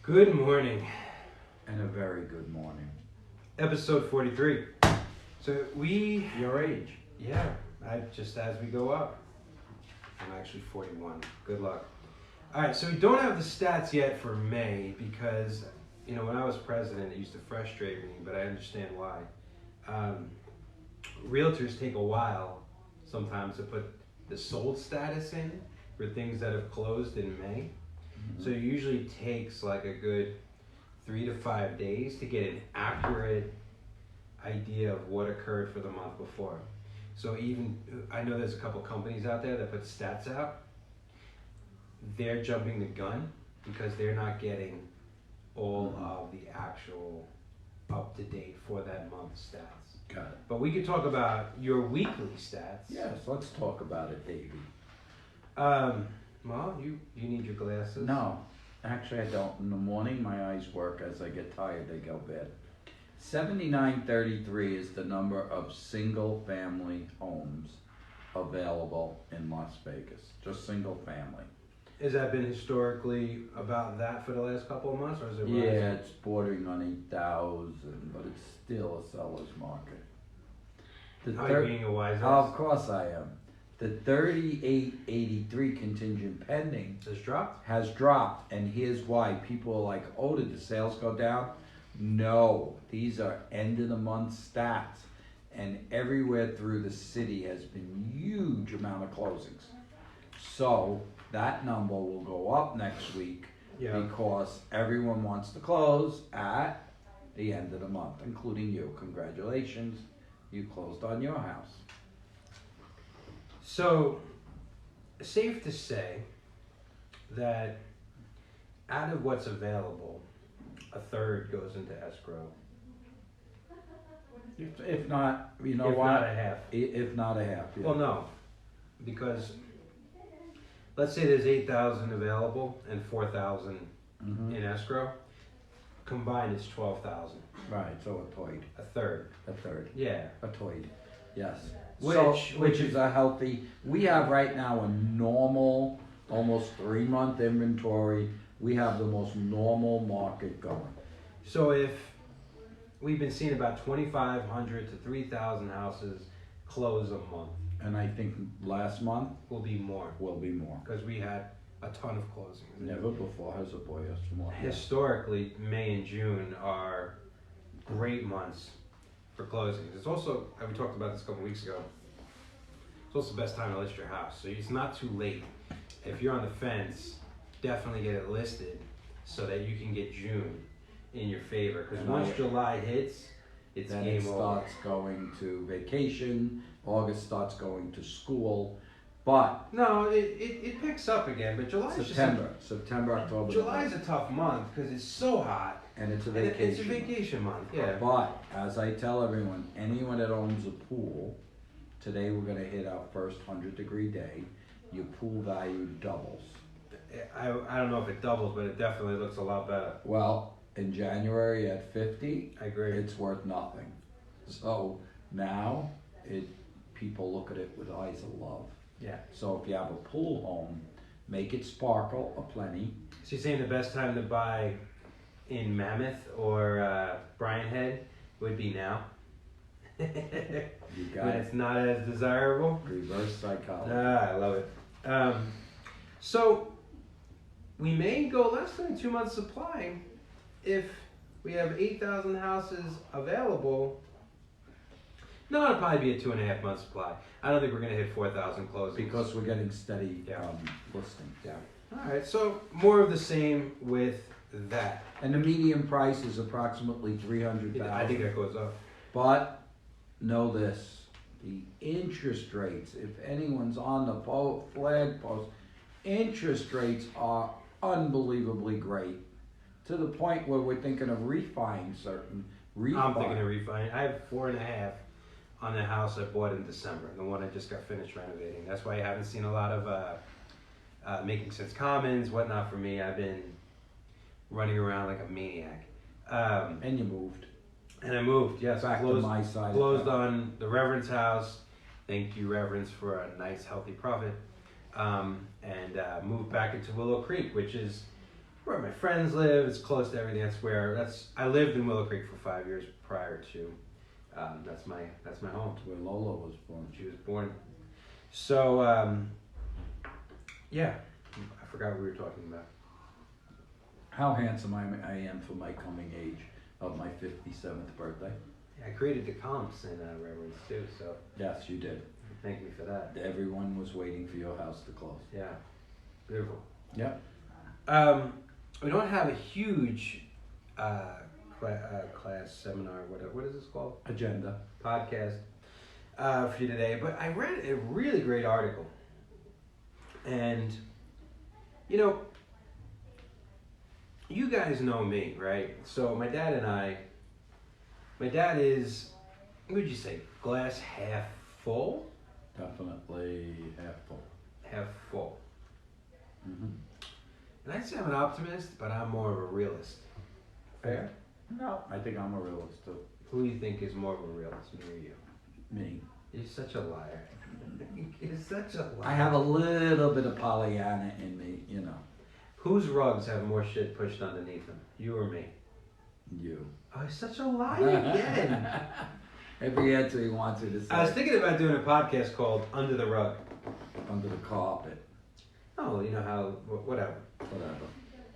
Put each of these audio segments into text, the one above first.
Good morning. And a very good morning. Episode 43. So Your age. yeah, just as we go up. I'm actually 41. Good luck. All right, so we don't have the stats yet for May because, when I was president, it used to frustrate me, but I understand why. Realtors take a while sometimes to put the sold status in for things that have closed in May. Mm-hmm. So it usually takes like a good 3 to 5 days to get an accurate idea of what occurred for the month before. So I know there's a couple companies out there that put stats out. They're jumping the gun because they're not getting all of the actual up-to-date for that month's stats. Got it. But we could talk about your weekly stats. Yes, let's talk about it, Davey. Well, you need your glasses. No, actually I don't. In the morning, my eyes work. As I get tired, they go bad. 7933 is the number of single-family homes available in Las Vegas. Just single family. Has that been historically about that for the last couple of months, or is it rising? Yeah, it's bordering on 8,000, but it's still a seller's market. Are you being a wise ass? Of course I am. The 3883 contingent pending has dropped, and here's why. People are like, oh, did the sales go down? No, these are end of the month stats, and everywhere through the city has been huge amount of closings. So that number will go up next week because everyone wants to close at the end of the month, including you. Congratulations, you closed on your house. So, safe to say that out of what's available, a third goes into escrow. If not, if not a half. If not a half, yeah. Well, no, because let's say there's 8,000 available and 4,000 in escrow. Combined, it's 12,000. Right, so a toid. A third. A third. Yeah. A toid. Yes. Which is a healthy. We have right now a normal, almost 3-month inventory. We have the most normal market going. So if we've been seeing about 2,500 to 3,000 houses close a month. And I think last month will be more. Because we had a ton of closings. Never before has a boy has more. Historically, May and June are great months for closings. It's also, we talked about this a couple weeks ago, it's also the best time to list your house. So it's not too late. If you're on the fence, definitely get it listed so that you can get June in your favor. Because once July hits, it's then game it over. starts going to vacation. August starts going to school. But no, it picks up again. But July is September, October. July is a tough month because it's so hot. And it's a vacation. It's a vacation month. Yeah. But as I tell everyone, anyone that owns a pool, today we're going to hit our first 100-degree day. Your pool value doubles. I don't know if it doubles, but it definitely looks a lot better. Well, in January at 50, I agree. It's worth nothing. So now people look at it with eyes of love. Yeah. So if you have a pool home, make it sparkle aplenty. So you're saying the best time to buy in Mammoth or Bryan Head would be now? You got when it. It's not as desirable? Reverse psychology. I love it. So we may go less than a 2-month supply if we have 8,000 houses available. No, it'll probably be a 2.5-month supply. I don't think we're going to hit 4,000 closings. Because we're getting steady listings. Yeah. All right, so more of the same with that. And the median price is approximately $300,000. I think that goes up. But know this, the interest rates, if anyone's on the flag post, interest rates are unbelievably great to the point where we're thinking of refining certain. I'm thinking of refining. I have 4.5 on the house I bought in December, the one I just got finished renovating. That's why I haven't seen a lot of Making Sense Commons, whatnot for me. I've been running around like a maniac. And you moved. And I moved, yes. Back to my side. Closed on the Reverend's house. Thank you, Reverends, for a nice, healthy profit. And moved back into Willow Creek, which is where my friends live. It's close to everything. I lived in Willow Creek for 5 years prior to. That's my home. That's where Lola was born. She was born. So yeah, I forgot what we were talking about. How handsome I am for my coming age of my 57th birthday. Yeah, I created the comps in Reverence too. So Yes, you did. thank you for that. Everyone was waiting for your house to close. Yeah, beautiful. Yep. We don't have a huge class seminar, whatever. What is this called? Agenda. Podcast for you today. But I read a really great article, and you guys know me, right? So my dad is, what would you say, glass half full? Definitely half full. Half full. Mm-hmm. And I'd say I'm an optimist, but I'm more of a realist. Fair? No, I think I'm a realist too. Who do you think is more of a realist, me or you? Me. You're such a liar. You're such a liar. I have a little bit of Pollyanna in me, Whose rugs have more shit pushed underneath them? You or me? You. Oh, he's such a liar again. Every answer he wants you to say. I was thinking about doing a podcast called Under the Rug. Under the carpet. Oh, you know how, whatever. Whatever.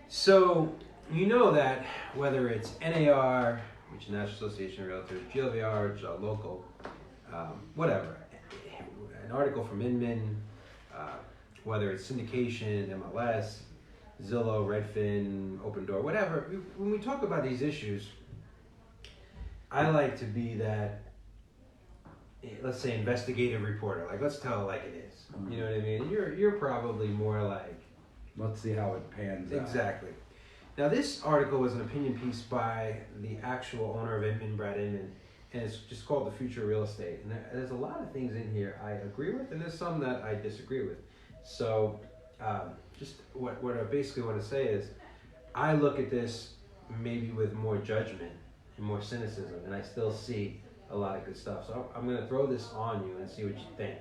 So, you know that whether it's NAR, which is National Association of Realtors, GLVR, which is local, whatever, an article from Inman, whether it's syndication, MLS, Zillow, Redfin, Open Door, whatever, when we talk about these issues, I like to be that, let's say, investigative reporter. Like, let's tell it like it is. You know what I mean? You're probably more like... Let's see how it pans out. Exactly. Now, this article was an opinion piece by the actual owner of Inman, Brad Inman, and it's just called The Future of Real Estate. And there's a lot of things in here I agree with, and there's some that I disagree with. So, just what I basically want to say is, I look at this maybe with more judgment and more cynicism, and I still see a lot of good stuff. So I'm going to throw this on you and see what you think.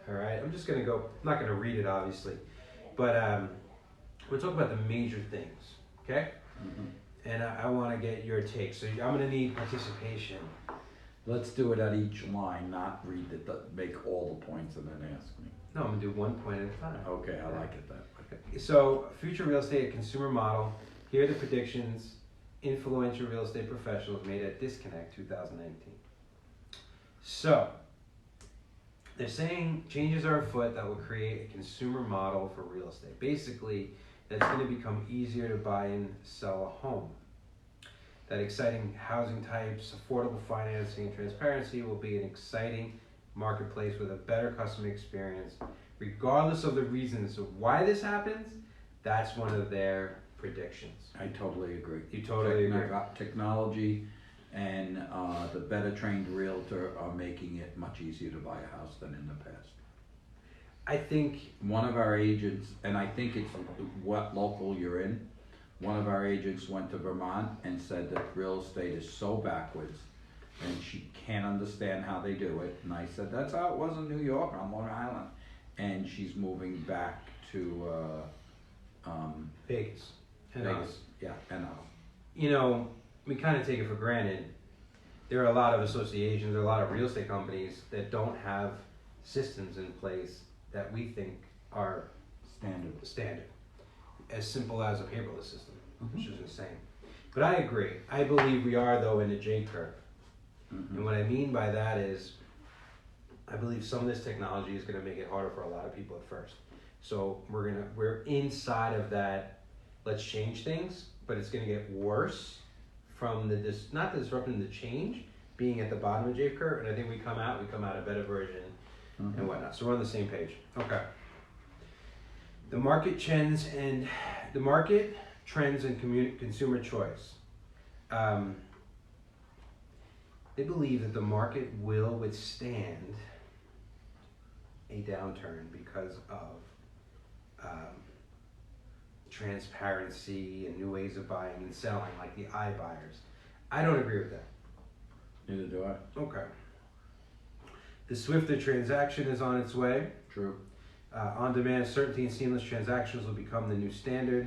All right? I'm just going to go, I'm not going to read it, obviously, but we'll talk about the major things, okay? Mm-hmm. And I want to get your take. So I'm going to need participation. Let's do it at each line, not read it, make all the points and then ask me. No, I'm going to do 1 point at a time. Okay, I like it that way. Okay. So, future real estate, a consumer model. Here are the predictions influential real estate professionals made at Disconnect 2019. So, they're saying changes are afoot that will create a consumer model for real estate. Basically, that's going to become easier to buy and sell a home. That exciting housing types, affordable financing, and transparency will be an exciting marketplace with a better customer experience. Regardless of the reasons of why this happens, that's one of their predictions. I totally agree. You totally agree. Technology and the better trained realtor are making it much easier to buy a house than in the past. I think one of our agents, and I think it's what local you're in, one of our agents went to Vermont and said that real estate is so backwards and she can't understand how they do it. And I said, that's how it was in New York on Long Island. And she's moving back to Vegas. Vegas. Yeah, and you know, we kind of take it for granted. There are a lot of associations, there are a lot of real estate companies that don't have systems in place that we think are standard. As simple as a paperless system, which is insane. But I agree. I believe we are, though, in a J curve. And what I mean by that is, I believe some of this technology is going to make it harder for a lot of people at first. So we're inside of that. Let's change things, but it's going to get worse from not the disrupting the change, being at the bottom of the J curve. And I think we come out a better version and whatnot. So we're on the same page. Okay. The market trends and consumer choice. They believe that the market will withstand a downturn because of transparency and new ways of buying and selling, like the iBuyers. I don't agree with that. neither do I. Okay. The swifter transaction is on its way. True. On-demand certainty and seamless transactions will become the new standard.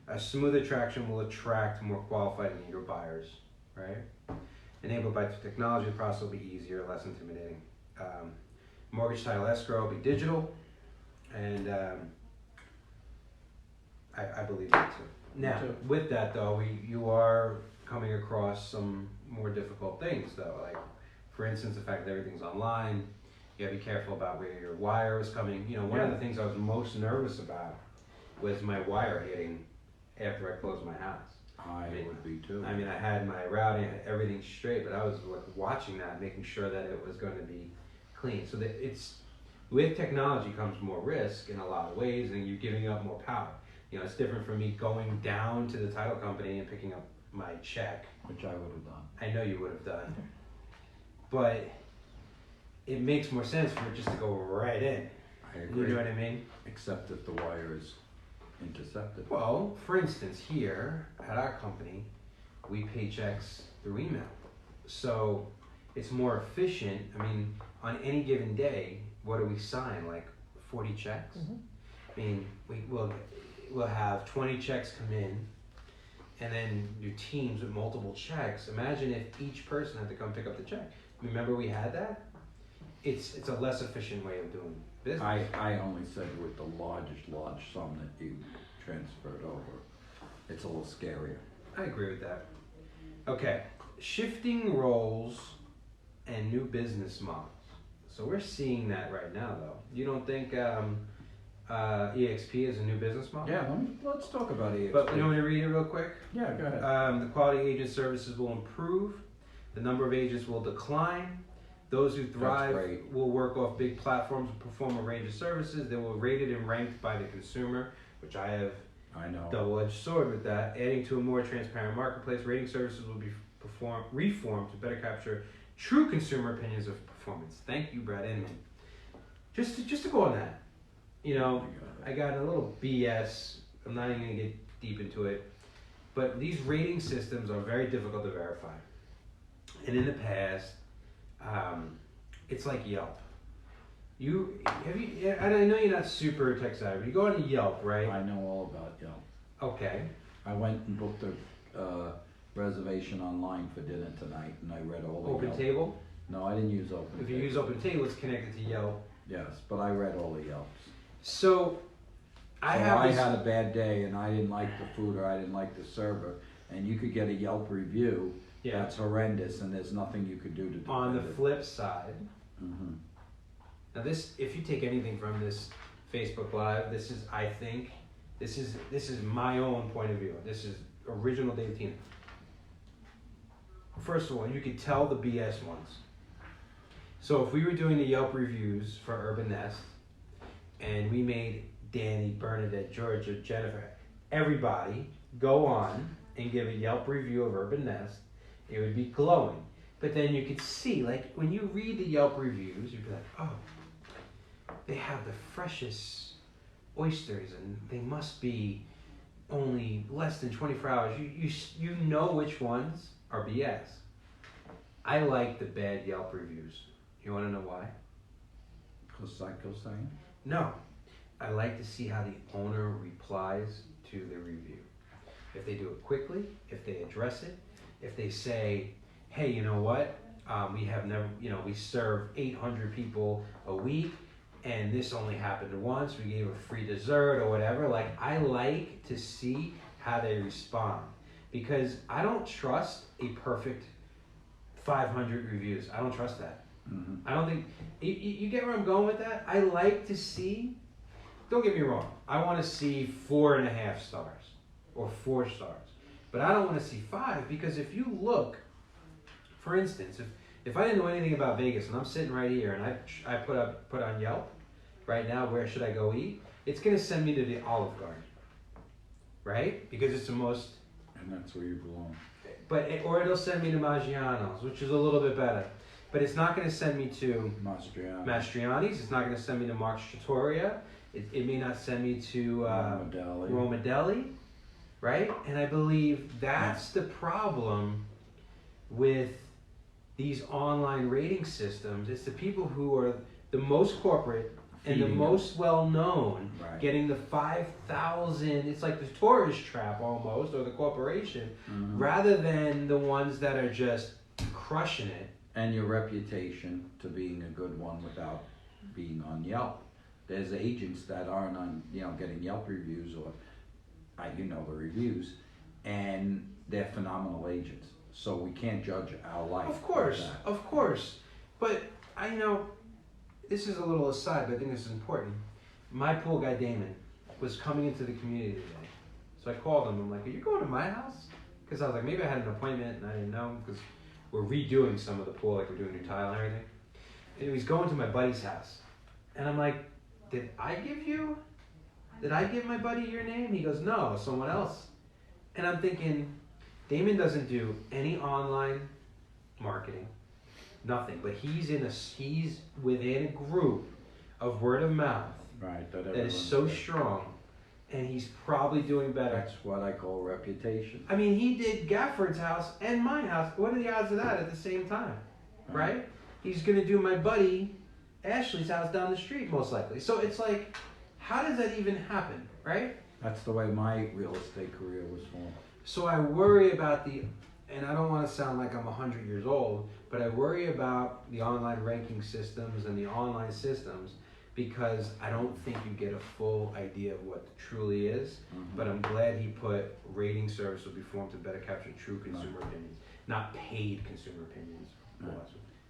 A smoother traction will attract more qualified and eager buyers, right? Enabled by technology, the process will be easier, less intimidating. Mortgage title escrow will be digital, and I believe that too. Now, with that though, you are coming across some more difficult things though, like for instance, the fact that everything's online. You gotta be careful about where your wire is coming. You know, one of the things I was most nervous about was my wire hitting after I closed my house. I would be too. I mean, I had my routing, I had everything straight, but I was like watching that, making sure that it was going to be clean. So that it's, with technology comes more risk in a lot of ways, and you're giving up more power. You know, it's different from me going down to the title company and picking up my check. Which I would have done. I know you would have done. But it makes more sense for it just to go right in. I agree. You know what I mean? Except if the wire is intercepted. Well, for instance, here at our company, we pay checks through email. So it's more efficient. I mean, on any given day, what do we sign? Like 40 checks? I mean, we'll have 20 checks come in, and then your teams with multiple checks. Imagine if each person had to come pick up the check. Remember we had that? It's a less efficient way of doing business. I only said with the large sum that you transferred over. It's a little scarier. I agree with that. Okay, shifting roles and new business models. So we're seeing that right now, though. You don't think EXP is a new business model? Yeah, let's talk about EXP. But you want me to read it real quick? Yeah, go ahead. The quality of agent services will improve. The number of agents will decline. Those who thrive will work off big platforms and perform a range of services. They will be rated and ranked by the consumer, which I know. Double-edged sword with that. Adding to a more transparent marketplace, rating services will be reformed to better capture true consumer opinions of performance. Thank you, Brad Inman. Just to go on that, you know, I got a little BS. I'm not even going to get deep into it, but these rating systems are very difficult to verify. And in the past, it's like Yelp. And I know you're not super tech savvy, but you go on to Yelp, right? I know all about Yelp. Okay. I went and booked a reservation online for dinner tonight, and I read all the Open Yelp. Table? No, I didn't use Open Table. If you use Open Table, it's connected to Yelp. Yes, but I read all the Yelps. So I had a bad day, and I didn't like the food, or I didn't like the server, and you could get a Yelp review. Yeah. That's horrendous, and there's nothing you could do to defend On the it. flip side, Mm-hmm. now this, if you take anything from this Facebook Live, this is my own point of view. This is original Dave Tina. First of all, you could tell the BS ones. So if we were doing the Yelp reviews for Urban Nest, and we made Danny, Bernadette, Georgia, Jennifer, everybody go on and give a Yelp review of Urban Nest, it would be glowing. But then you could see, like, when you read the Yelp reviews, you'd be like, oh, they have the freshest oysters, and they must be only less than 24 hours. You know which ones are BS. I like the bad Yelp reviews. You want to know why? Because Psycho saying? No. I like to see how the owner replies to the review. If they do it quickly, if they address it, if they say, hey, you know what? We serve 800 people a week, and this only happened once. We gave a free dessert or whatever. Like, I like to see how they respond, because I don't trust a perfect 500 reviews. I don't trust that. Mm-hmm. I don't think, you get where I'm going with that? I like to see, don't get me wrong, I want to see 4.5 stars or 4 stars. But I don't want to see 5, because if you look, for instance, if I didn't know anything about Vegas and I'm sitting right here and I put on Yelp right now, where should I go eat? It's going to send me to the Olive Garden, right? Because it's the most... And that's where you belong. Or it'll send me to Maggiano's, which is a little bit better. But it's not going to send me to Mastriani's. It's not going to send me to Mark's Trattoria. It may not send me to Roma Deli, right? And I believe that's the problem with these online rating systems. It's the people who are the most corporate, and the Feeding most well known, Right. getting the 5,000. It's like the tourist trap almost, or the corporation, rather than the ones that are just crushing it. And your reputation to being a good one without being on Yelp. There's agents that aren't on, getting Yelp reviews or, the reviews, and they're phenomenal agents. So we can't judge our life. Of course, by that. of course. But I know, this is a little aside, but I think this is important. My pool guy, Damon, was coming into the community today. So I called him. I'm like, are you going to my house? Because I was like, maybe I had an appointment and I didn't know, because we're redoing some of the pool, like we're doing new tile and everything. And he's going to my buddy's house. And I'm like, did I give my buddy your name? He goes, no, someone else. And I'm thinking, Damon doesn't do any online marketing, nothing. But he's within a group of word of mouth Right. that is so strong, and he's probably doing better. That's what I call reputation. I mean, he did Gafford's house and my house. What are the odds of that at the same time, right? He's gonna do my buddy Ashley's house down the street, most likely. So it's like, how does that even happen, right? That's the way my real estate career was formed. So I worry about and I don't want to sound like I'm 100 years old, but I worry about the online ranking systems and the online systems, because I don't think you get a full idea of what it truly is. But I'm glad he put rating service will be formed to better capture true consumer opinions, not paid consumer opinions.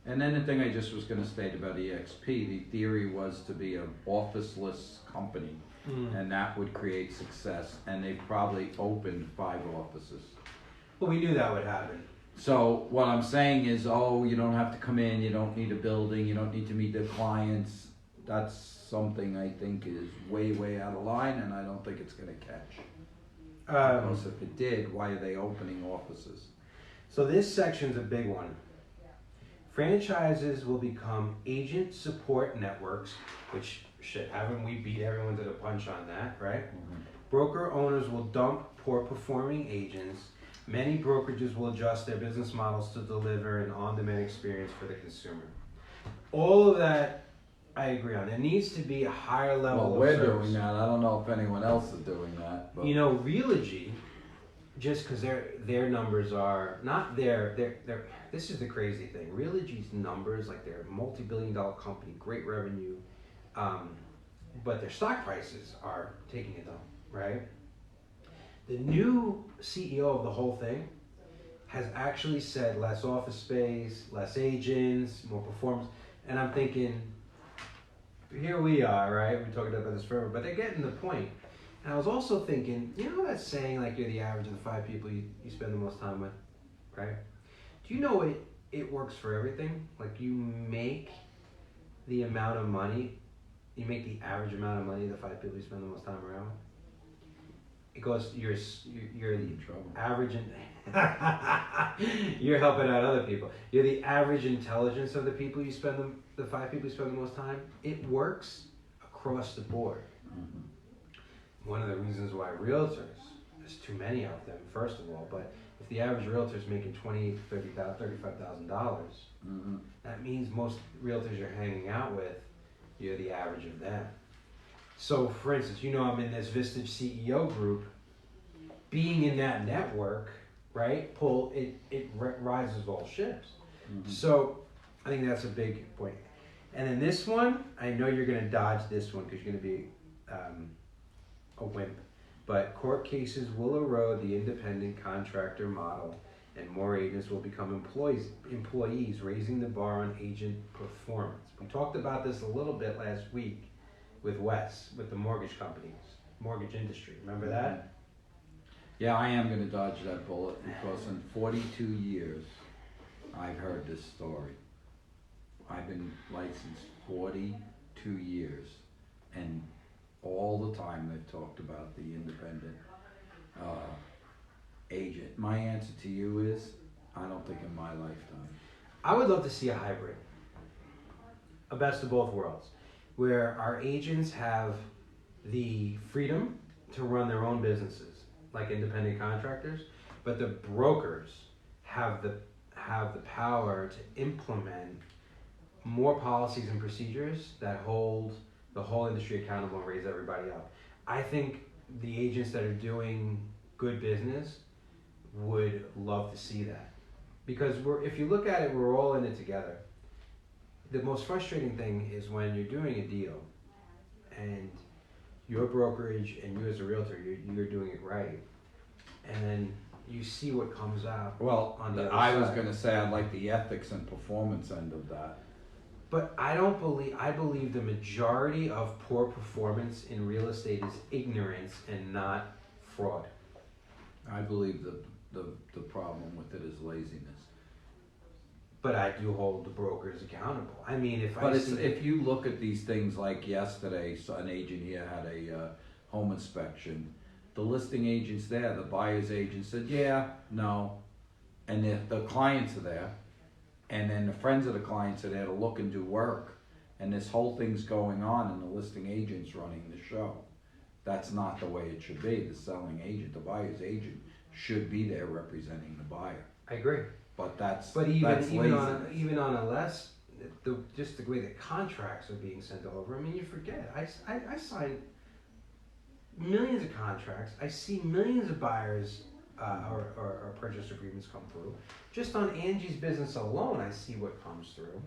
And then the thing I just was going to state about EXP, the theory was to be an officeless company, and that would create success, and they've probably opened 5 offices. Well, we knew that would happen. So what I'm saying is, you don't have to come in, you don't need a building, you don't need to meet the clients. That's something I think is way, way out of line, and I don't think it's going to catch. Because if it did, why are they opening offices? So this section's a big one. Franchises will become agent support networks, which haven't we beat everyone to the punch on that, right? Broker owners will dump poor performing agents. Many brokerages will adjust their business models to deliver an on-demand experience for the consumer. All of that I agree on. There needs to be a higher level of we're service. doing that. I don't know if anyone else is doing that. But. Realogy, just because their numbers are not this is the crazy thing. Realogy's numbers, like they're a multi-billion-dollar company, great revenue, but their stock prices are taking a dump, right? The new CEO of the whole thing has actually said less office space, less agents, more performance, and I'm thinking, here we are, right? We're talking about this forever, but they're getting the point. And I was also thinking, that saying, like, you're the average of the 5 people you spend the most time with, right? Do you know it works for everything? Like, you make the amount of money, you make the average amount of money the 5 people you spend the most time around with. It goes, you're the average, you're helping out other people. You're the average intelligence of the people you spend the 5 people you spend the most time. It works across the board. One of the reasons why realtors, there's too many of them, first of all, but if the average realtor is making $20,000, $30,000, $35,000, that means most realtors you're hanging out with, you're the average of them. So, for instance, I'm in this Vistage CEO group. Being in that network, right? It rises all ships. So, I think that's a big point. And then this one, I know you're going to dodge this one because you're going to be a wimp. But court cases will erode the independent contractor model, and more agents will become employees, raising the bar on agent performance. We talked about this a little bit last week with Wes, with the mortgage companies, mortgage industry. Remember that? Yeah, I am going to dodge that bullet because in 42 years, I've heard this story. I've been licensed 42 years, and all the time they've talked about the independent agent. My answer to you is, I don't think in my lifetime. I would love to see a hybrid, a best of both worlds, where our agents have the freedom to run their own businesses, like independent contractors, but the brokers have the power to implement more policies and procedures that hold the whole industry accountable and raise everybody up. I think the agents that are doing good business would love to see that, because if you look at it, we're all in it together. The most frustrating thing is when you're doing a deal and your brokerage and you as a realtor, you're doing it right, and then you see what comes out. Well, on the other I was side. gonna say I like the ethics and performance end of that. But I believe the majority of poor performance in real estate is ignorance and not fraud. I believe the problem with it is laziness. But I do hold the brokers accountable. I mean, But if you look at these things, like yesterday, so an agent here had a home inspection. The listing agent's there, the buyer's agent said, yeah, no. And the clients are there. And then the friends of the clients are there to look and do work. And this whole thing's going on and the listing agent's running the show. That's not the way it should be. The selling agent, the buyer's agent, should be there representing the buyer. I agree. But that's even laziness. on a less, just the way the contracts are being sent over. I mean, you forget. I sign millions of contracts. I see millions of buyers or purchase agreements come through. Just on Angie's business alone, I see what comes through.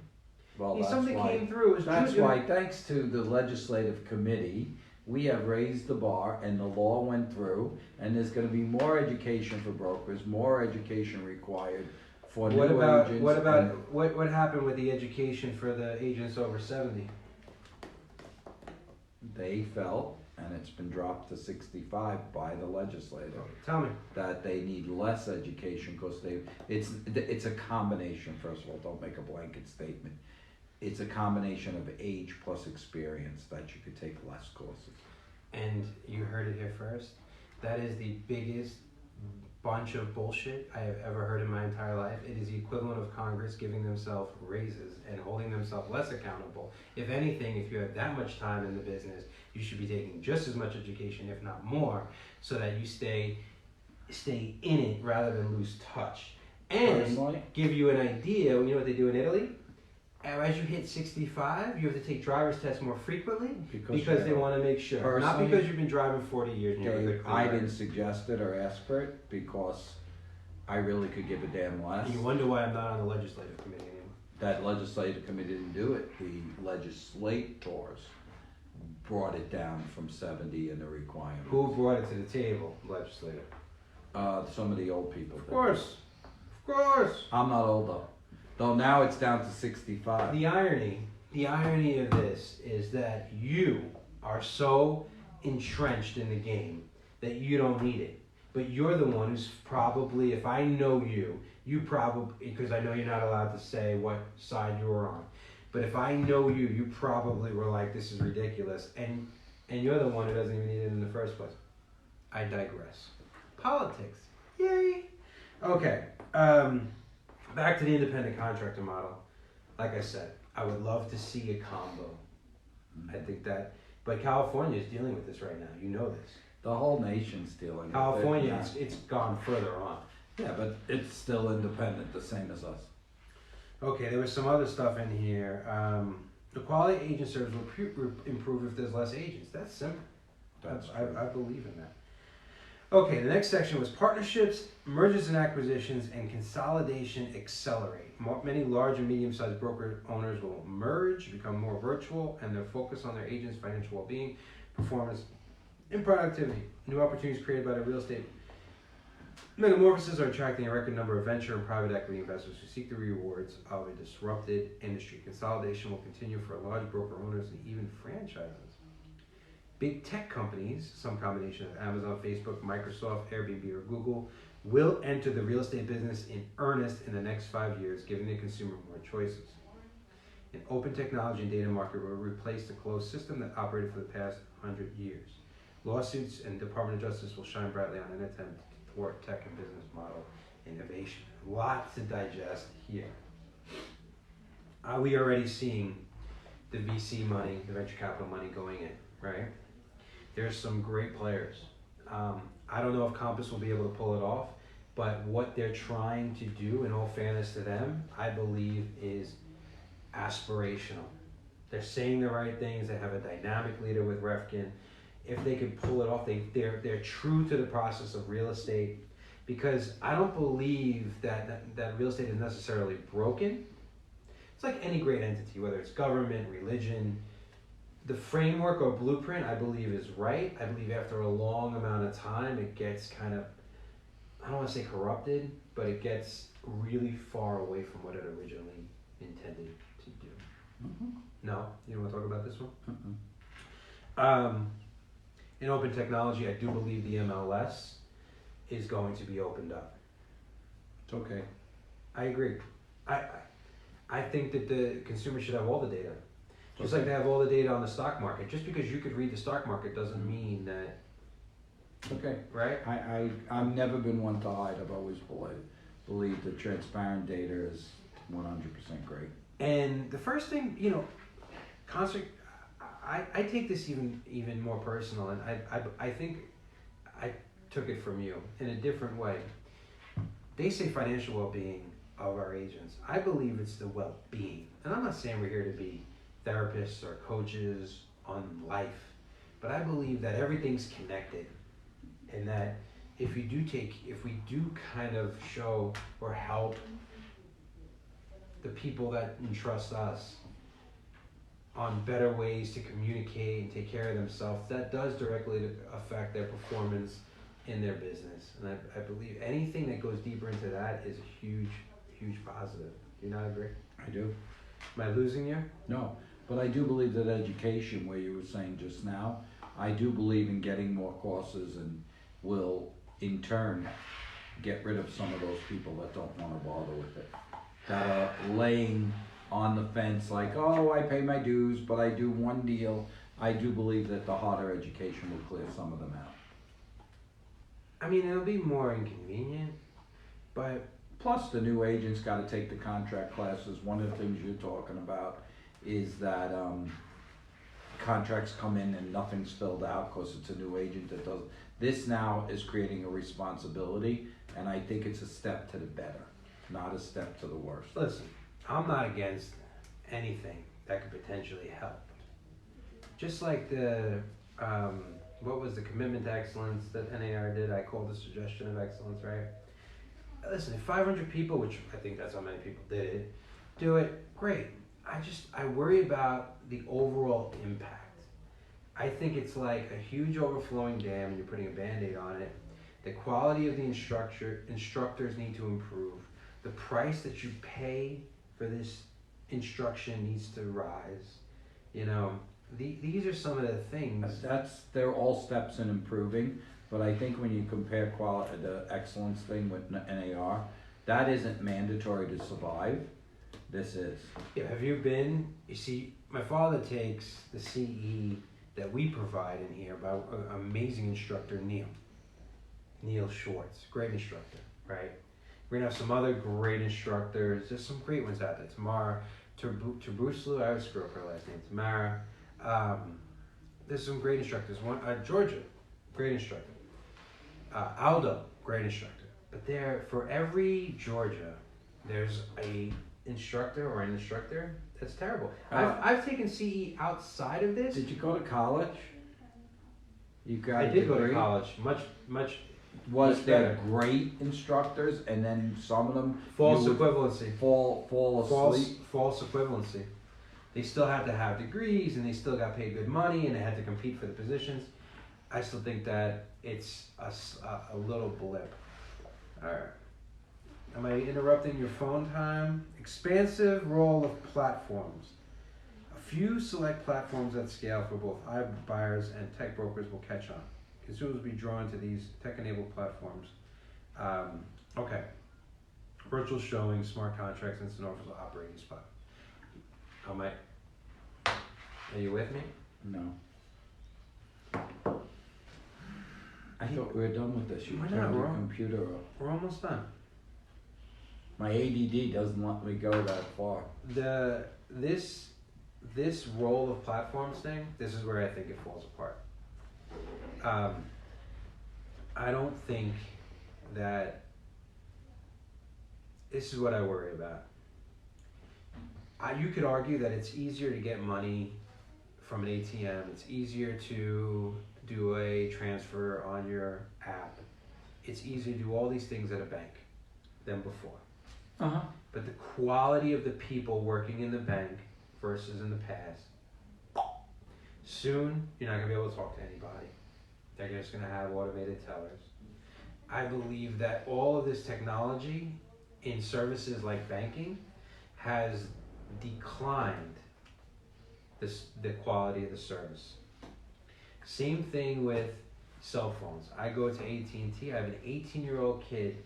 Well, Something came through. That's why, thanks to the legislative committee, we have raised the bar and the law went through, and there's gonna be more education for brokers, more education required for new agents. What happened with the education for the agents over 70? They felt, and it's been dropped to 65 by the legislature, Tell me. that they need less education because it's a combination. First of all, don't make a blanket statement. It's a combination of age plus experience that you could take less courses. And you heard it here first. That is the biggest bunch of bullshit I have ever heard in my entire life. It is the equivalent of Congress giving themselves raises and holding themselves less accountable. If anything, if you have that much time in the business, you should be taking just as much education, if not more, so that you stay in it rather than lose touch. And Personally, give you an idea, you know what they do in Italy? As you hit 65, you have to take driver's tests more frequently because they want to make sure. Not because you've been driving 40 years and you're a good I driver. didn't suggest it or ask for it because I really could give a damn less. And you wonder why I'm not on the legislative committee anymore. That legislative committee didn't do it. The legislators brought it down from 70 in the requirement. Who brought it to the table, legislative? Some of the old people did. Of course. I'm not old though. Though now it's down to 65. The irony of this is that you are so entrenched in the game that you don't need it. But you're the one who's probably, if I know you probably, because I know you're not allowed to say what side you were on, but if I know you probably were like, this is ridiculous, and you're the one who doesn't even need it in the first place. I digress. Politics. Yay. Okay. Back to the independent contractor model. Like I said, I would love to see a combo. I think that, but California is dealing with this right now. You know this. The whole nation's dealing with California, it. it's gone further on. Yeah, but it's still independent, the same as us. Okay, there was some other stuff in here. The quality of agent service will improve if there's less agents. That's simple. I believe in that. Okay, the next section was partnerships, mergers and acquisitions, and consolidation accelerate. Many large and medium-sized broker owners will merge, become more virtual, and they'll focus on their agents' financial well-being, performance, and productivity. New opportunities created by the real estate metamorphoses are attracting a record number of venture and private equity investors who seek the rewards of a disrupted industry. Consolidation will continue for large broker owners and even franchises. Big tech companies, some combination of Amazon, Facebook, Microsoft, Airbnb, or Google, will enter the real estate business in earnest in the next 5 years, giving the consumer more choices. An open technology and data market will replace the closed system that operated for the past 100 years. Lawsuits and Department of Justice will shine brightly on an attempt to thwart tech and business model innovation. Lots to digest here. We already seeing the VC money, the venture capital money going in, right? There's some great players. I don't know if Compass will be able to pull it off, but what they're trying to do, in all fairness to them, I believe is aspirational. They're saying the right things. They have a dynamic leader with Refkin. If they could pull it off, they're true to the process of real estate, because I don't believe that real estate is necessarily broken. It's like any great entity, whether it's government, religion. The framework or blueprint, I believe, is right. I believe after a long amount of time, it gets kind of, I don't want to say corrupted, but it gets really far away from what it originally intended to do. Mm-hmm. No? You don't want to talk about this one? Mm-mm. In open technology, I do believe the MLS is going to be opened up. It's okay. I agree. I think that the consumer should have all the data. Just like they have all the data on the stock market. Just because you could read the stock market doesn't mean that. Okay. Right? I've never been one to hide. I've always believed that transparent data is 100% great. And the first thing, I take this even more personal, and I think I took it from you in a different way. They say financial well-being of our agents. I believe it's the well-being. And I'm not saying we're here to be therapists or coaches on life, but I believe that everything's connected, and that if we do kind of show or help the people that entrust us on better ways to communicate and take care of themselves, that does directly affect their performance in their business. And I believe anything that goes deeper into that is a huge, huge positive. Do you not agree? I do. Am I losing you? No, but I do believe that education, where you were saying just now, I do believe in getting more courses, and will in turn get rid of some of those people that don't want to bother with it, that are laying on the fence like, oh, I pay my dues, but I do one deal. I do believe that the harder education will clear some of them out. I mean, it'll be more inconvenient, but plus the new agents got to take the contract classes. One of the things you're talking about is that contracts come in and nothing's filled out because it's a new agent that does. This now is creating a responsibility, and I think it's a step to the better, not a step to the worse. Listen, I'm not against anything that could potentially help. Just like the, what was the commitment to excellence that NAR did? I called the suggestion of excellence, right? Listen, if 500 people, which I think that's how many people did it, do it, great. I worry about the overall impact. I think it's like a huge overflowing dam and you're putting a Band-Aid on it. The quality of the instructors need to improve. The price that you pay for this instruction needs to rise. These are some of the things. They're all steps in improving, but I think when you compare the excellence thing with NAR, that isn't mandatory to survive. This is. Yeah, have you been? You see, my father takes the CE that we provide in here by an amazing instructor, Neil Schwartz, great instructor, right? We're gonna have some other great instructors. There's some great ones out there. Tamara Terbruslu, I always screw up her last name. Tamara. There's some great instructors. One, Georgia, great instructor. Aldo, great instructor. But for every Georgia, there's a instructor or an instructor that's terrible. I've taken CE outside of this. Did you go to college? You got I did go to college. Much. Was there great instructors, and then some of them false equivalency? Fall asleep. False equivalency. They still had to have degrees, and they still got paid good money, and they had to compete for the positions. I still think that it's a little blip. All right. Am I interrupting your phone time? Expansive role of platforms. A few select platforms at scale for both iBuyers and tech brokers will catch on. Consumers will be drawn to these tech-enabled platforms. Okay. Virtual showing, smart contracts, and Sonora's operating spot. Are you with me? No. I thought we were done with this. You We're turned not, your we're computer off. We're almost done. My ADD doesn't let me go that far. This role of platforms thing, this is where I think it falls apart. I don't think that, this is what I worry about. You could argue that it's easier to get money from an ATM. It's easier to do a transfer on your app. It's easier to do all these things at a bank than before. Uh-huh. But the quality of the people working in the bank versus in the past, soon you're not going to be able to talk to anybody. They're just going to have automated tellers. I believe that all of this technology in services like banking has declined the quality of the service. Same thing with cell phones. I go to AT&T. I have an 18-year-old kid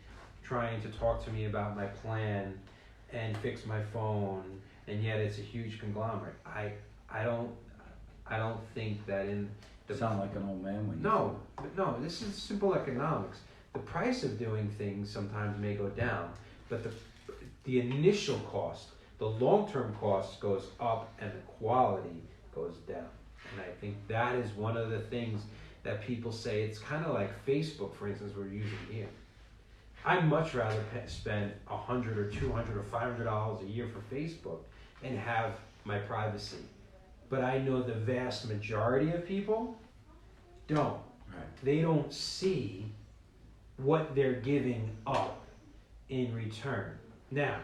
trying to talk to me about my plan and fix my phone, and yet it's a huge conglomerate. I don't think that in the Sound like an old man when you no, but no, this is simple economics. The price of doing things sometimes may go down, but the initial cost, the long-term cost goes up and the quality goes down. And I think that is one of the things that people say. It's kind of like Facebook, for instance, we're using here. I'd much rather spend $100 or $200 or $500 a year for Facebook and have my privacy. But I know the vast majority of people don't. Right. They don't see what they're giving up in return. Now,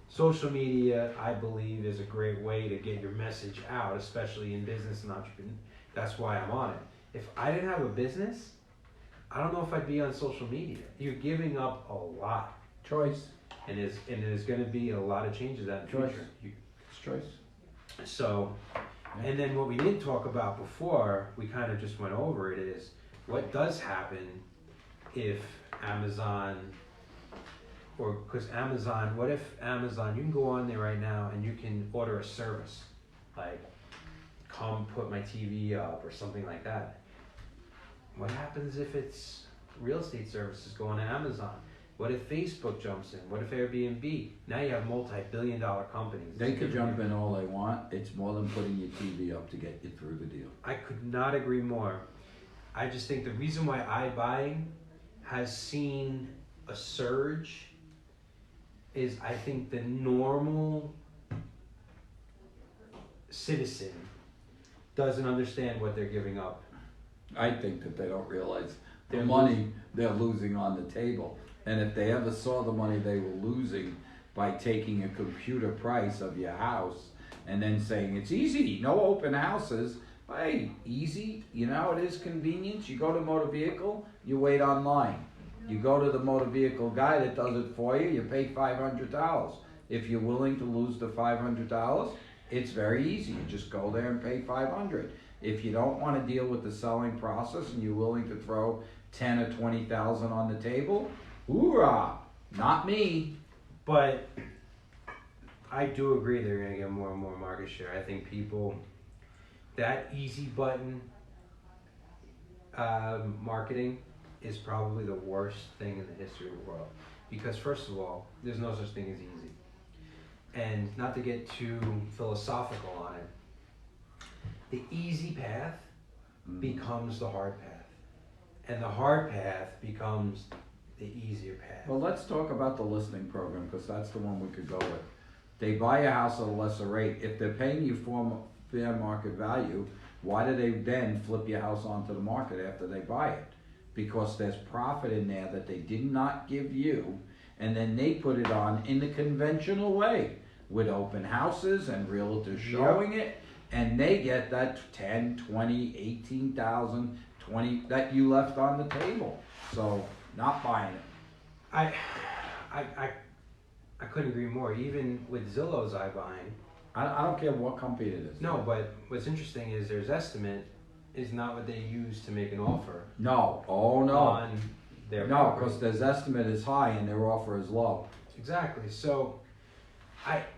social media, I believe, is a great way to get your message out, especially in business and entrepreneur. That's why I'm on it. If I didn't have a business, I don't know if I'd be on social media. You're giving up a lot. Choice. And there's going to be a lot of changes out in the Choice. future. It's choice. So, and then what we didn't talk about before, we kind of just went over it, is what does happen if Amazon, or because Amazon, what if Amazon, you can go on there right now and you can order a service, like come put my TV up or something like that. What happens if it's real estate services going to Amazon? What if Facebook jumps in? What if Airbnb? Now you have multi-billion-dollar companies. They could jump in all they want. It's more than putting your TV up to get you through the deal. I could not agree more. I just think the reason why iBuying has seen a surge is I think the normal citizen doesn't understand what they're giving up. I think that they don't realize the They're money they're losing on the table. And if they ever saw the money they were losing by taking a computer price of your house and then saying it's easy, no open houses, hey, easy, you know, it is convenience. You go to motor vehicle, you wait online. You go to the motor vehicle guy that does it for you, you pay $500. If you're willing to lose the $500, it's very easy. You just go there and pay $500. If you don't want to deal with the selling process and you're willing to throw $10,000 or $20,000 on the table, hoorah! Not me. But I do agree they're going to get more and more market share. I think people, that easy button marketing is probably the worst thing in the history of the world. Because first of all, there's no such thing as easy. And not to get too philosophical on it, the easy path becomes the hard path. And the hard path becomes the easier path. Well, let's talk about the listing program because that's the one we could go with. They buy a house at a lesser rate. If they're paying you fair market value, why do they then flip your house onto the market after they buy it? Because there's profit in there that they did not give you, and then they put it on in the conventional way with open houses and realtors showing it, and they get that 10, 20, 18,000, 20 that you left on the table. So, not buying it. I couldn't agree more. Even with Zillow's iBuying. I don't care what company it is. No, but what's interesting is their estimate is not what they use to make an offer. No. Oh, no. On their No, property. because their estimate is high and their offer is low. Exactly. So,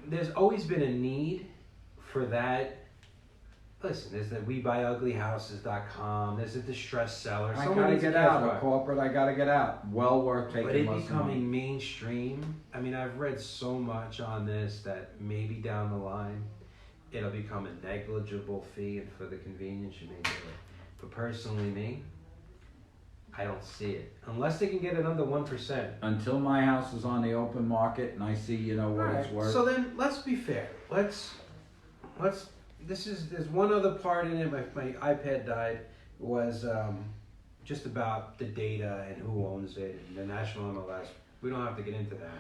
there's always been a need for that. Listen, there's the WeBuyUglyHouses.com. There's a distressed seller. I Someone gotta needs to get care out for of it. corporate. I gotta get out. Well worth taking But it less becoming money. mainstream. I mean, I've read so much on this that maybe down the line it'll become a negligible fee, and for the convenience you may do it. But personally, me, I don't see it. Unless they can get it under 1%. Until my house is on the open market and I see, what it's worth. So then, let's be fair. There's one other part in it. My iPad died. Was just about the data and who owns it and the national MLS. We don't have to get into that.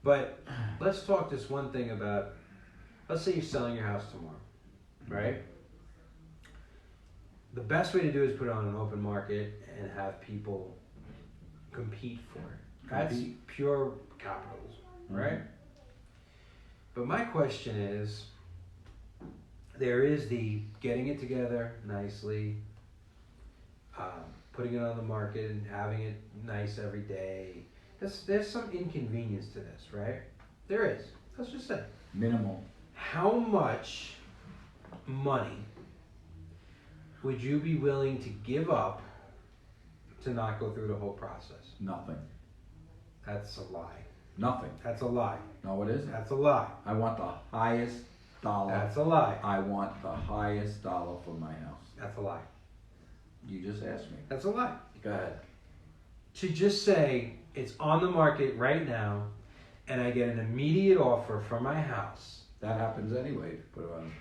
But let's talk this one thing about, let's say you're selling your house tomorrow, right? The best way to do it is put it on an open market and have people compete for it. That's pure capitalism, right? But my question is, there is the getting it together nicely, putting it on the market and having it nice every day. There's some inconvenience to this, right? There is. Let's just say. Minimal. How much money would you be willing to give up to not go through the whole process? Nothing. That's a lie. Nothing. That's a lie. No, it isn't. That's a lie. I want the highest dollar. That's a lie. I want the highest dollar for my house. That's a lie. You just asked me. That's a lie. Go ahead. To just say it's on the market right now and I get an immediate offer for my house. That happens anyway if you put it on.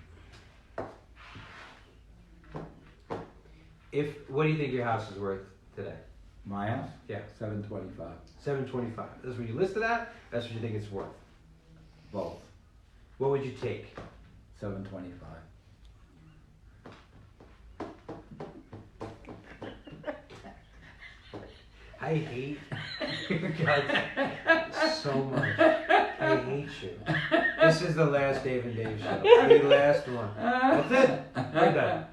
What do you think your house is worth today? My house? Yeah. $725. $725. That's what you listed at. That's what you think it's worth. Both. What would you take? $725. I hate you guys so much. I hate you. This is the last Dave and Dave show. The last one. That's it. We're done.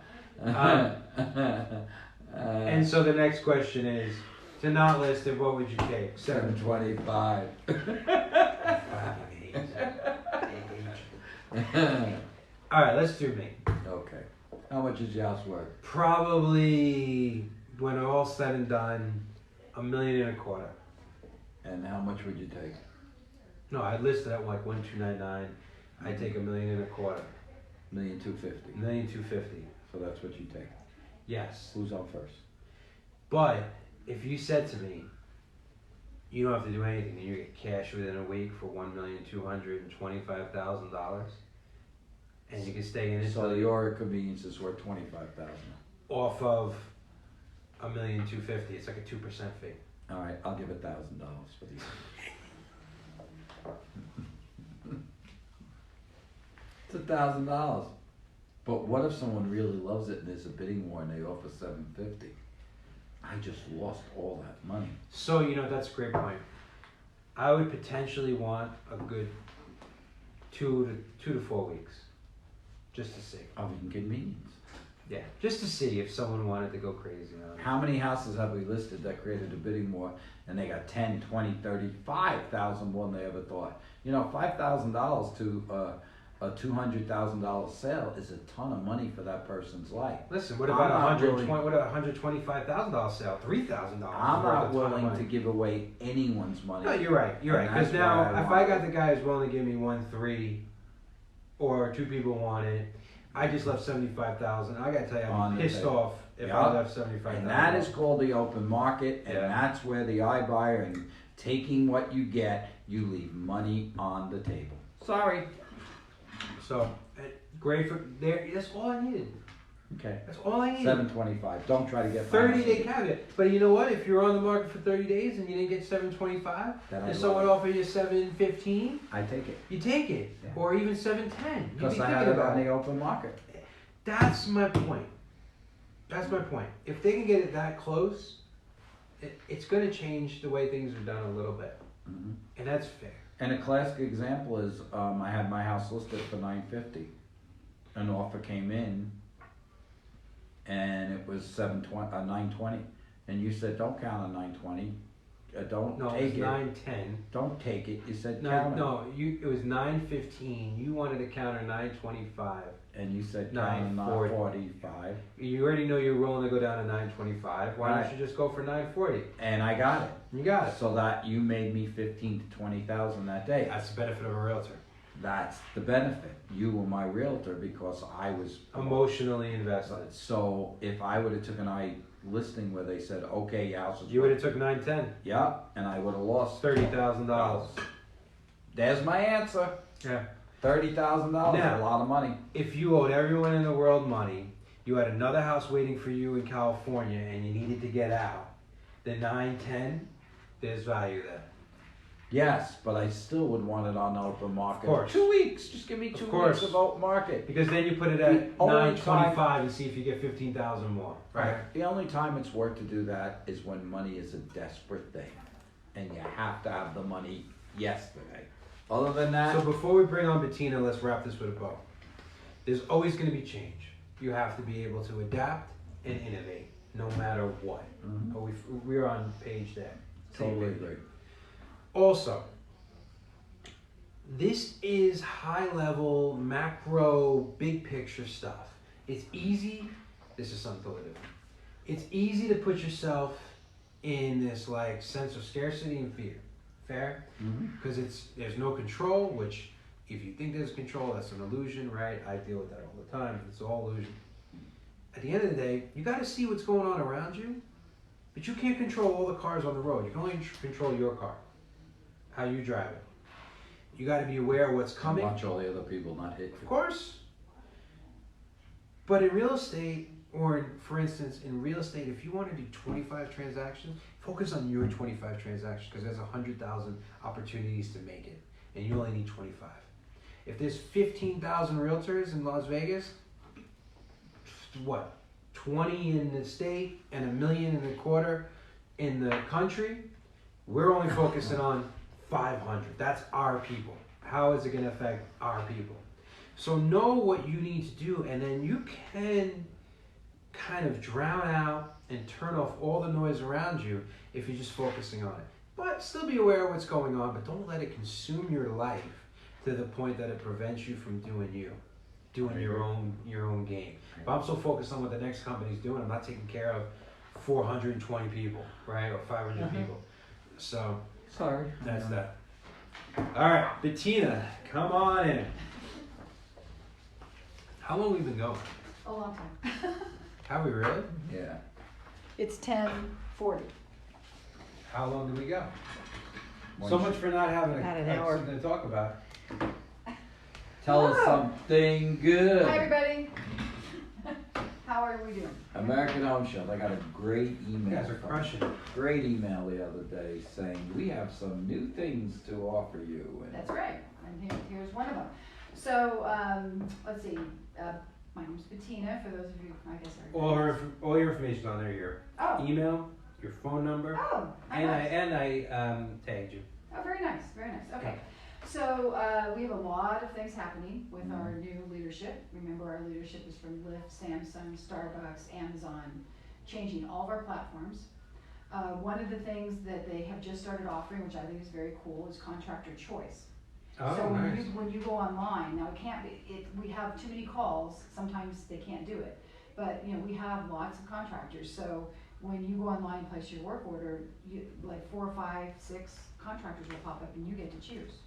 And so the next question is, to not list it, what would you take? $725. I hate you. All right, let's do me. Okay. How much is your house worth? Probably, when all said and done, $1.25 million. And how much would you take? No, I listed at like 1,299. I take $1.25 million. $1,250,000. $1,250,000. So that's what you take. Yes. Who's on first? But if you said to me, you don't have to do anything, and you get cash within a week for $1,225,000, and you can stay in it. So your convenience is worth $25,000. Off of $1,250,000, it's like a 2% fee. All right, I'll give $1,000 for these. It's $1,000. But what if someone really loves it and there's a bidding war and they offer $750,000? I just lost all that money. So that's a great point. I would potentially want a good 2 to 4 weeks, just to see. Of inconvenience. Yeah, just to see if someone wanted to go crazy on it. How many houses have we listed that created a bidding war and they got 10, 20, 30, 5,000 more than they ever thought? $5,000 to a $200,000 sale is a ton of money for that person's life. Listen, what about $125,000 sale? $3,000. I'm not willing to give away anyone's money. No, you're right. Because now, if I got the guy who's willing to give me 1.3, or 2 people want it, I just left $75,000. I gotta tell you, I'm pissed off if I left $75,000. And that is called the open market, and Yeah. that's where the iBuyer and taking what you get, you leave money on the table. Sorry. So, great for there. That's all I needed. Okay. That's all I needed. $725. Don't try to get 30-day caveat. But you know what? If you're on the market for 30 days and you didn't get $725, and someone offered you $715, I take it. you take it, Yeah. or even $710. Because I had it on the open market. That's my point. That's my point. If they can get it that close, it's going to change the way things are done a little bit, Mm-hmm. and that's fair. And a classic example is I had my house listed for $950. An offer came in, and it was $920, and you said don't count on $920, don't No, take it was $910. Don't take it. You said No, count it. no, it was $915. You wanted to counter $925. And you said count $945. You already know you're willing to go down to $925. Why Right. don't you just go for $940? And I got it. You got it. So that you made me $15,000 to $20,000 that day. That's the benefit of a realtor. That's the benefit. You were my realtor because I was Emotionally invested. So if I would have took an listing where they said, okay, your house is You would worth, have took 910, yeah, and I would have lost $30,000. There's my answer. Yeah. $30,000, Now, a lot of money. If you owed everyone in the world money, you had another house waiting for you in California, and you needed to get out, the 910, there's value there. Yes, but I still would want it on the open market. Of course. 2 weeks, just give me Of 2 course. weeks of open market. Because then you put it The at only 925 and see if you get 15,000 more. Right. The only time it's worth to do that is when money is a desperate thing, and you have to have the money yesterday. Other than that, So before we bring on Bettina, let's wrap this with a bow. There's always going to be change. You have to be able to adapt and innovate, no matter what. Mhm. We're on page there. Totally agree. Also, this is high level, macro, big picture stuff. It's easy. This is something totally different. It's easy to put yourself in this like sense of scarcity and fear. Fair? Because there's no control, which if you think there's control, that's an illusion, right? I deal with that all the time. It's all illusion. At the end of the day, you got to see what's going on around you, but you can't control all the cars on the road. You can only control your car, how you drive it. You got to be aware of what's coming. Watch all the other people not hit you. Of course. But in real estate, or for instance, in real estate, if you want to do 25 transactions, focus on your 25 transactions because there's 100,000 opportunities to make it, and you only need 25. If there's 15,000 realtors in Las Vegas, what, 20 in the state and 1.25 million in the country, we're only focusing on 500. That's our people. How is it going to affect our people? So know what you need to do, and then you can kind of drown out and turn off all the noise around you if you're just focusing on it. But still be aware of what's going on, but don't let it consume your life to the point that it prevents you from doing your own game. If I'm so focused on what the next company's doing, I'm not taking care of 420 people, right, or 500 people. So Sorry. that's that. All right, Bettina, come on in. How long have we been going? A long time. Have we really? Yeah. It's 10:40. How long did we go? Once So much for not having About an hour. something to talk about. Tell us Whoa. something good. Hi, everybody. How are we doing? American Home Shield. I got a great You email. guys are from- crushing it. Great email the other day saying we have some new things to offer you. And That's right. And here's one of them. So, let's see. My name's Bettina, for those of you, I guess, are. All your information's on there. Your Oh. email, your phone number, Oh, how and nice. I tagged you. Oh, very nice, very nice. Okay. So, we have a lot of things happening with our new leadership. Remember, our leadership is from Lyft, Samsung, Starbucks, Amazon, changing all of our platforms. One of the things that they have just started offering, which I think is very cool, is contractor choice. Oh, So nice. when you go online, now it can't be, we have too many calls, sometimes they can't do it. But, we have lots of contractors, so when you go online and place your work order, like 4, 5, 6 contractors will pop up and you get to choose.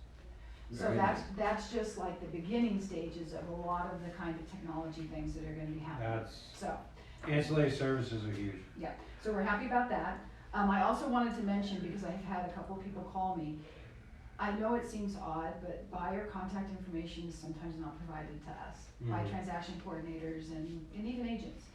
So Very that's just like the beginning stages of a lot of the kind of technology things that are gonna be happening. So, Ancillary services are huge. yeah, so we're happy about that. I also wanted to mention, because I've had a couple of people call me, I know it seems odd, but buyer contact information is sometimes not provided to us by Mhm. transaction coordinators and even agents.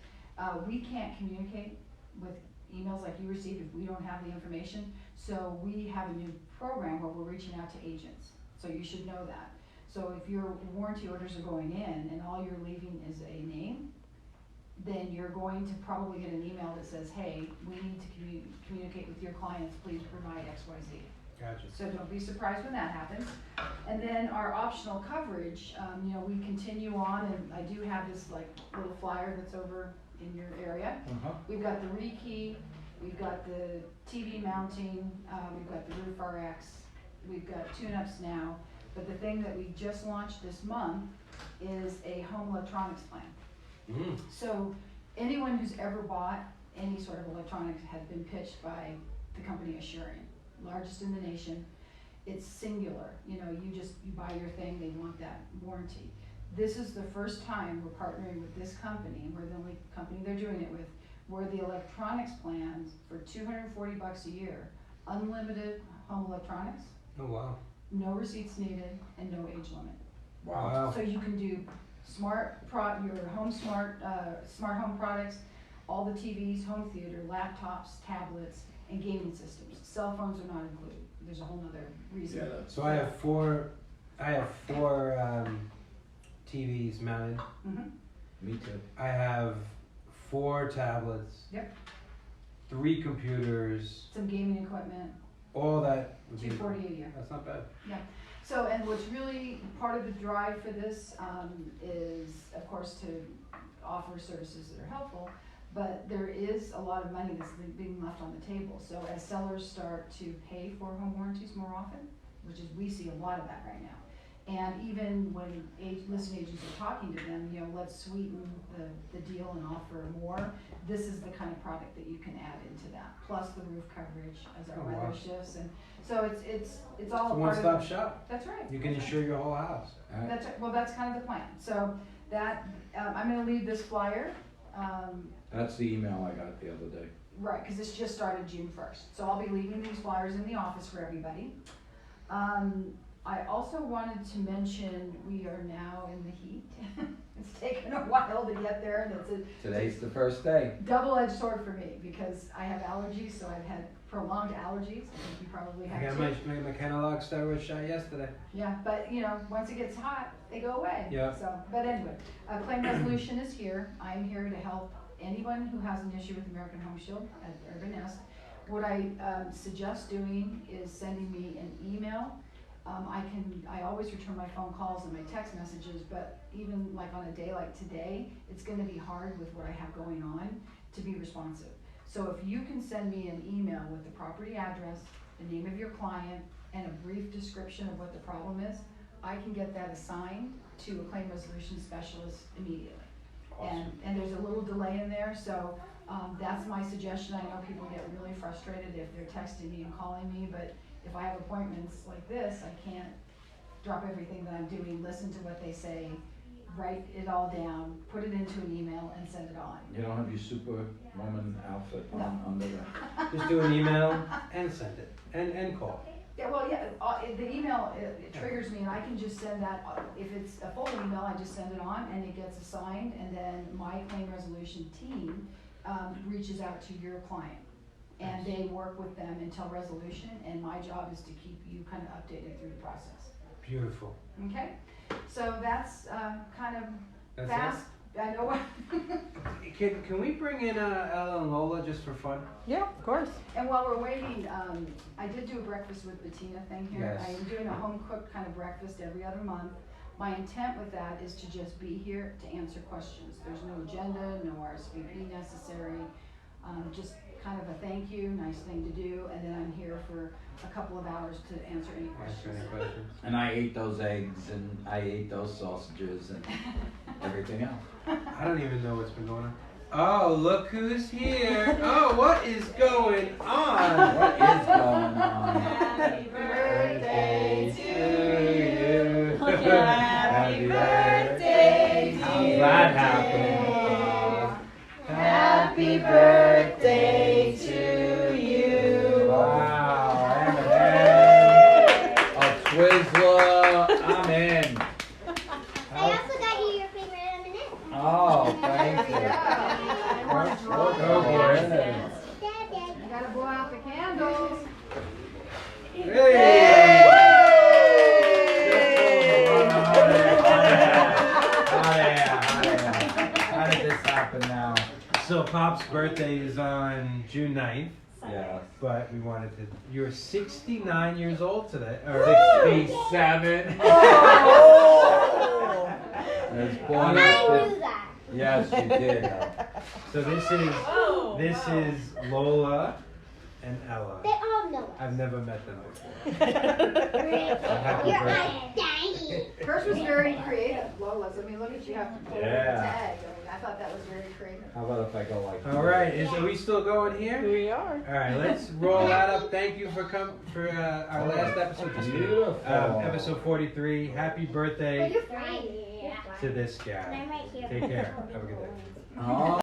We can't communicate with emails like you received if we don't have the information. So we have a new program where we're reaching out to agents. So you should know that. So if your warranty orders are going in and all you're leaving is a name, then you're going to probably get an email that says, hey, we need to communicate with your clients, please provide X, Y, Z. Gotcha. So don't be surprised when that happens. And then our optional coverage, we continue on, and I do have this like little flyer that's over in your area. We've got the rekey, we've got the TV mounting, we've got the roof RX, we've got tune-ups now. But the thing that we just launched this month is a home electronics plan. Mm. So anyone who's ever bought any sort of electronics has been pitched by the company Assurant, largest in the nation. It's singular, you buy your thing, they want that warranty. This is the first time we're partnering with this company, and we're the only company they're doing it with, where the electronics plans for $240 a year, unlimited home electronics, Oh, wow. no receipts needed, and no age limit. Wow. So you can do your home smart home products, all the TVs, home theater, laptops, tablets, and gaming systems. Cell phones are not included. There's a whole nother reason. Yeah, that's. So I have four TVs mounted. Mhm. Me too. I have 4 tablets. Yep. 3 computers. Some gaming equipment, All that would be. $240 a year. That's not bad. So, and what's really part of the drive for this is, of course, to offer services that are helpful, but there is a lot of money that's being left on the table. So as sellers start to pay for home warranties more often, which is, we see a lot of that right now. And even when listing agents are talking to them, let's sweeten the deal and offer more. This is the kind of product that you can add into that, plus the roof coverage as our Oh, weather wow. shifts. And so it's all It's a a part of one-stop shop. That's right. You can that's right. insure your whole house. Alright. That's right. Well, that's kind of the plan. So that, I'm gonna leave this flyer, That's the email I got the other day. right, cause this just started June 1st. So I'll be leaving these flyers in the office for everybody. I also wanted to mention, we are now in the heat. It's taken a while to get there, and it's a Today's the first day. double-edged sword for me, because I have allergies, so I've had prolonged allergies. I think you probably I have got too. my Kenalog steroid shot yesterday. Yeah, but once it gets hot, they go away. Yeah. So, but anyway, claim resolution is here. I'm here to help anyone who has an issue with American Home Shield at Urban Nest. What I suggest doing is sending me an email. I always return my phone calls and my text messages, but even like on a day like today, it's gonna be hard with what I have going on to be responsive. So if you can send me an email with the property address, the name of your client, and a brief description of what the problem is, I can get that assigned to a claim resolution specialist immediately. Awesome. And there's a little delay in there, so that's my suggestion. I know people get really frustrated if they're texting me and calling me, but if I have appointments like this, I can't drop everything that I'm doing, listen to what they say, write it all down, put it into an email, and send it on. You don't have your Superwoman outfit on No. under that? Just do an email and send it, and call. Yeah, well, yeah, the email, it triggers me, and I can just send that, if it's a full email, I just send it on, and it gets assigned, and then my claim resolution team reaches out to your client. And they work with them until resolution, and my job is to keep you kind of updated through the process. Beautiful. Okay? So that's kind of That's fast. I know what. it? Can we bring in Ella and Lola just for fun? Yeah, of course. And while we're waiting, I did do a breakfast with Bettina thing here. Yes. I am doing a home cooked kind of breakfast every other month. My intent with that is to just be here to answer questions. There's no agenda, no RSVP necessary. Just kind of a thank you, nice thing to do, and then I'm here for a couple of hours to answer any Answer questions. any questions? And I ate those eggs and I ate those sausages and everything else. I don't even know what's been going on. Oh, look who's here. Oh, what is going on? What is going on? Happy birthday to you. Happy birthday to How's that happen? Happy birthday to you. Wow, M&M, a Twizzler, I'm in. I also got you your favorite M&M. Oh, thank you. I want to draw. Go for it. Dad. I gotta blow out the candles. Hey! How did this happen now? So Pop's birthday is on June 9th, Yeah. but we wanted to. You're 69 years old today. Or 67. Oh. Was born I at knew that. Yes, you did. So this is Lola and Ella. They all know us. I've never met them before. Happy Your birthday. eye, Daddy. Hers was very creative, Lola's. I mean, look at you have to pull the Yeah. tag. I mean, I thought that was very creative. How about if I go like All right, are we still going here? We are. All right, let's roll that up. Thank you for our last episode. Beautiful. Episode 43. Happy birthday You're fine. to this And guy. I'm right here. Take care. Have a good day. Oh.